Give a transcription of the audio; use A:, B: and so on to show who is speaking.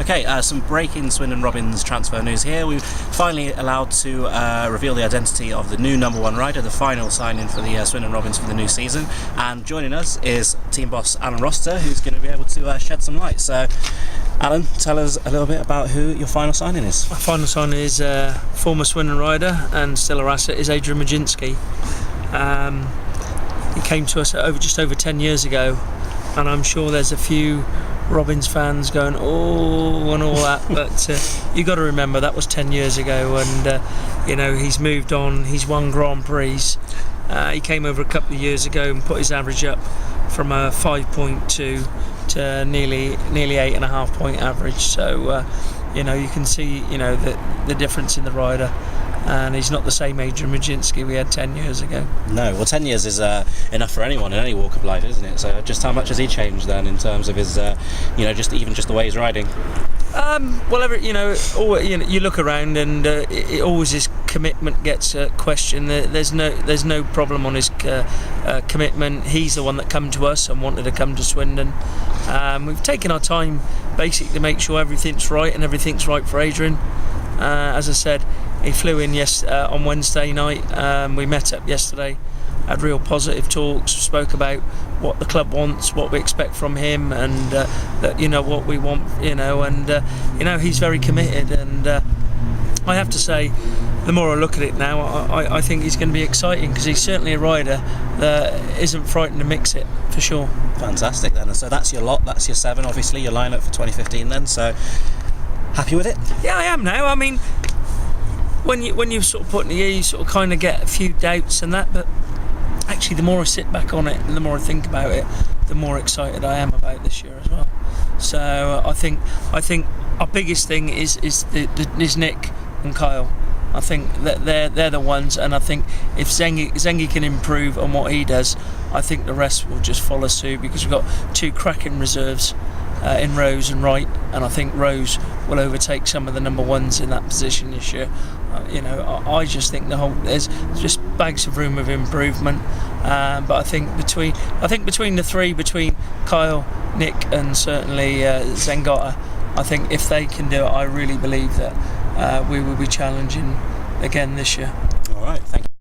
A: Okay, some breaking Swindon Robins transfer news here. We've finally allowed to reveal the identity of the new number one rider, the final signing for the Swindon Robins for the new season. And joining us is team boss Alun Rossiter, who's going to be able to shed some light. So, Alan, tell us a little bit about who your final signing is.
B: My final signing is former Swindon rider and still a asset is Adrian Majinski. He came to us just over 10 years ago, and I'm sure there's a few Robins fans going oh and all that, but you got to remember that was 10 years ago, and he's moved on. He's won Grand Prix. He came over a couple of years ago and put his average up from a 5.2 to nearly 8.5 point average. So you can see the difference in the rider. And he's not the same Adrian Majinski we had 10 years ago. No,
A: well, 10 years is enough for anyone in any walk of life, isn't it? So just how much has he changed then in terms of his, just the way he's riding?
B: You look around and it always his commitment gets questioned. There's no problem on his commitment. He's the one that come to us and wanted to come to Swindon. We've taken our time basically to make sure everything's right and everything's right for Adrian. As I said, he flew in on Wednesday night. We met up yesterday, had real positive talks, spoke about what the club wants, what we expect from him, and what we want, and he's very committed. And I have to say, the more I look at it now, I think he's going to be exciting, because he's certainly a rider that isn't frightened to mix it, for sure.
A: Fantastic then. So that's your lot, that's your 7, obviously, your lineup for 2015 then, so happy with it?
B: Yeah, I am now. I mean, when you sort of put in the year, you sort of kind of get a few doubts and that, but actually the more I sit back on it and the more I think about it, the more excited I am about this year as well. So I think our biggest thing is Nick and Kyle. I think that they're the ones, and I think if Zengi can improve on what he does, I think the rest will just follow suit, because we've got 2 cracking reserves in Rose and Wright, and I think Rose will overtake some of the number ones in that position this year. I just think there's just bags of room of improvement, but I think between the 3, between Kyle, Nick, and certainly Zengata, I think if they can do it, I really believe that we will be challenging again this year.
A: All right, thank you.